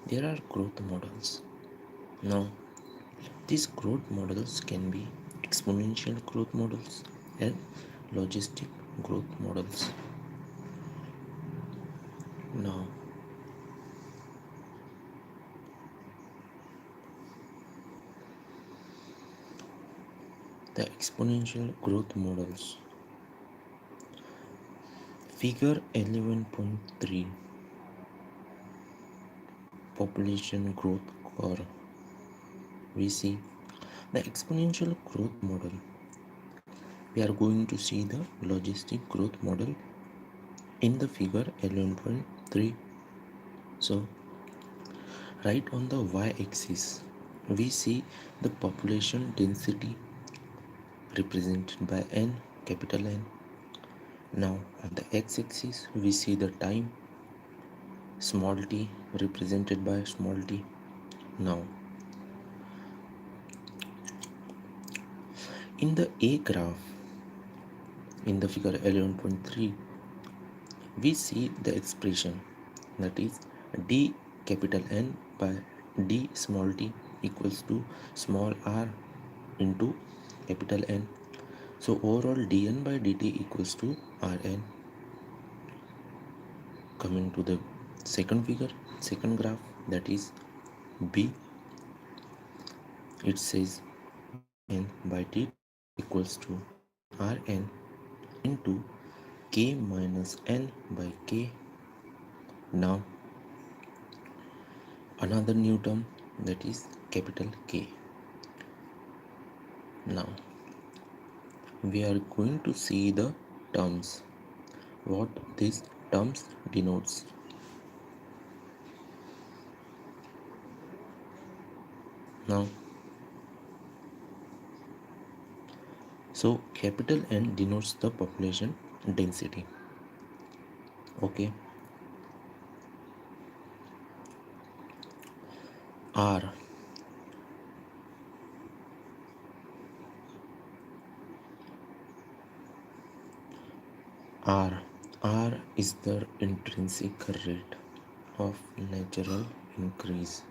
There are growth models. Now, these growth models can be exponential growth models and logistic growth models. Now, the exponential growth models. Figure 11.3, population growth curve. We see the exponential growth model. We are going to see the logistic growth model in the figure 11.3. So, right on the y-axis, we see the population density represented by n, capital N. Now, on the x-axis, we see the time, small t, represented by small t. Now, in the A graph, in the figure 11.3, we see the expression, that is d capital N by d small t equals to small r into capital N. So overall dn by dt equals to Rn. Coming to the second figure, second graph, that is B, it says dn by dt equals to Rn into k minus n by k. Now another new term, that is capital K. Now we are going to see the terms, what these terms denotes. Now, so capital N denotes the population density. Okay. R, R, R is the intrinsic rate of natural increase.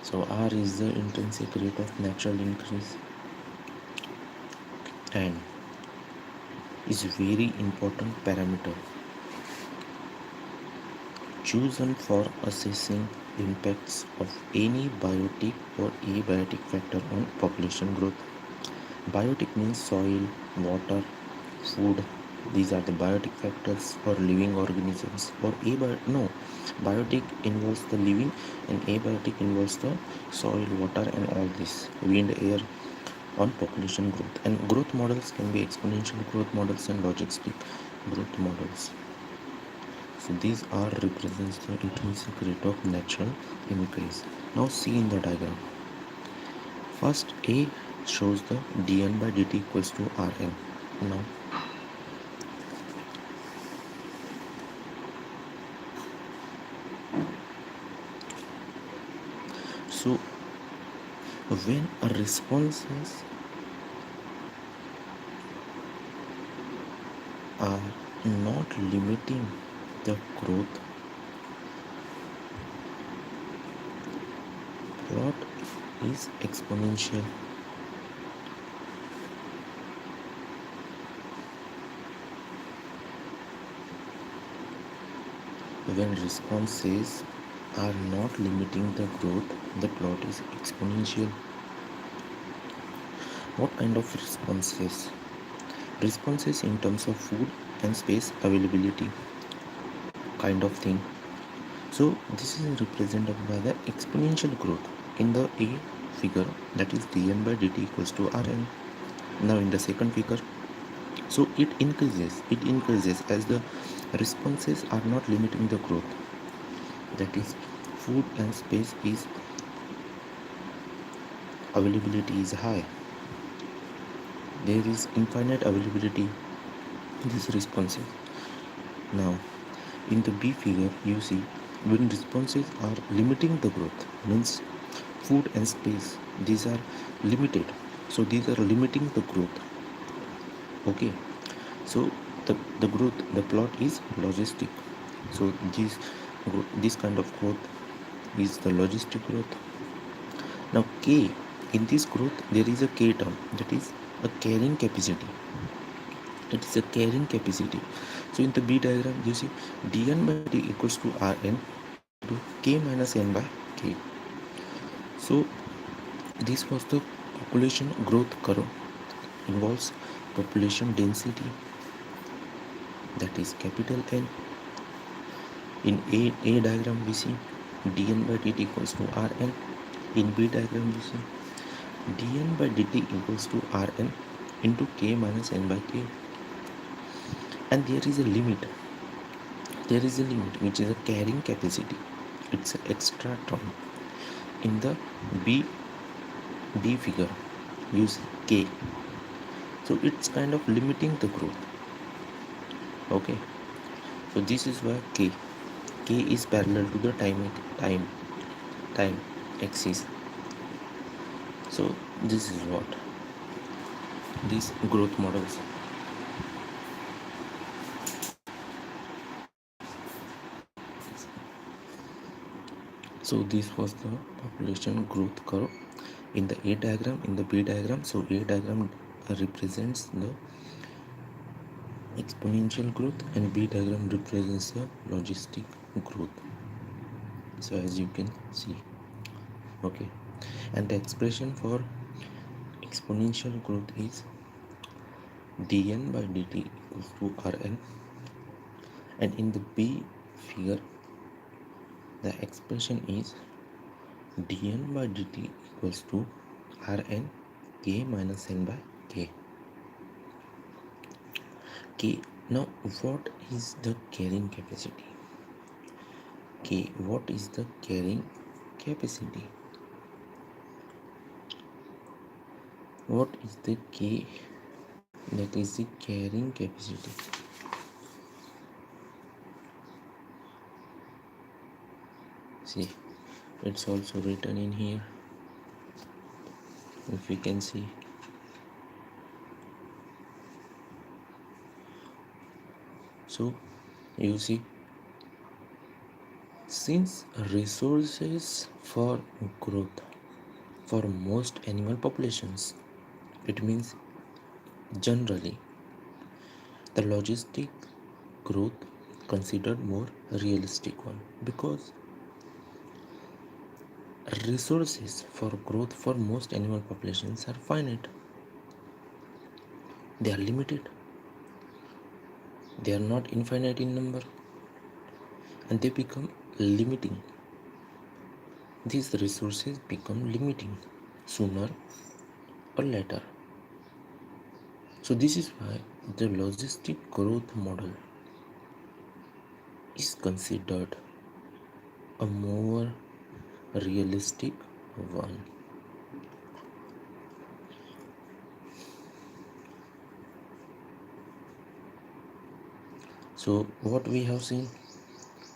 So R is the intrinsic rate of natural increase and is a very important parameter chosen for assessing impacts of any biotic or abiotic factor on population growth. Biotic means soil, water, food. These are the biotic factors for living organisms. Or abiotic, no, biotic involves the living and abiotic involves the soil, water and all this, wind, air, on population growth. And growth models can be exponential growth models and logistic growth models. So these are represents the intrinsic rate of natural increase. Now see in the diagram. First A shows the dn by dt equals to Rn. Now so when a responses are not limiting the growth, plot is exponential. When responses are not limiting the growth, the plot is exponential. What kind of responses? Responses in terms of food and space availability kind of thing. So this is represented by the exponential growth in the A figure, that is dn by dt equals to Rn. Now in the second figure, so it increases as the responses are not limiting the growth, that is food and space is availability is high. There is infinite availability this responses. Now, in the B figure, you see when responses are limiting the growth, means food and space, these are limited. So these are limiting the growth. Okay. So the growth, the plot is logistic. So this kind of growth is the logistic growth. Now K, in this growth there is a K term, that is a carrying capacity. It is a carrying capacity. So in the B diagram you see dn by dt equals to Rn into K minus n by K. So this was the population growth curve, involves population density, that is capital N. In A diagram we see dn by dt equals to Rn. In B diagram we see dn by dt equals to Rn into K minus n by K. And there is a limit. There is a limit which is a carrying capacity. It's an extra term. In the B figure use K. So it's kind of limiting the growth. Okay. So this is why K is parallel to the time axis. So this is what these growth models. So this was the population growth curve in the A diagram, in the B diagram. So A diagram represents the exponential growth and B diagram represents the logistic growth. So as you can see, okay, and the expression for exponential growth is dn by dt equals to Rn, and in the B figure the expression is dn by dt equals to Rn K minus n by K. K. Now what is the carrying capacity? K. What is the carrying capacity? What is the K? That is the carrying capacity. See, it's also written in here. If we can see, so you see, since resources for growth for most animal populations, it means generally the logistic growth considered more realistic one, because resources for growth for most animal populations are finite. They are limited. They are not infinite in number, and they become limiting. These resources become limiting sooner or later. So this is why the logistic growth model is considered a more realistic one. So what we have seen?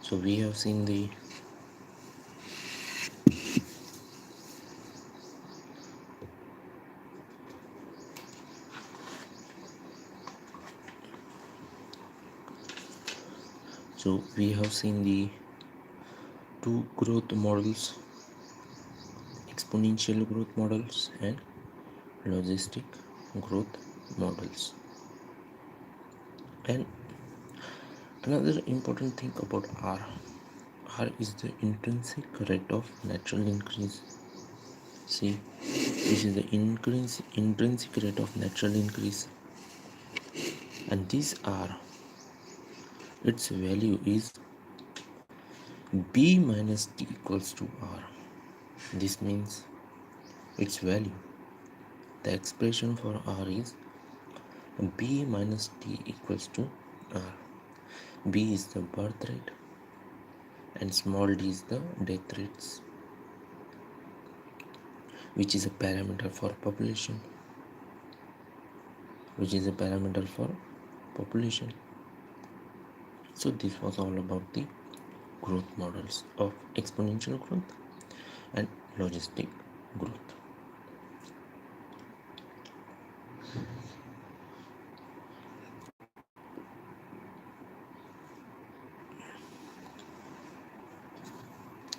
So we have seen the two growth models, exponential growth models and logistic growth models. And another important thing about R is the intrinsic rate of natural increase. See, this is the intrinsic rate of natural increase, and this R, its value is B minus T equals to R. This means its value, the expression for R is B minus T equals to R. B is the birth rate and small d is the death rates. which is a parameter for population, which is a parameter for population. So this was all about the growth models of exponential growth and logistic growth.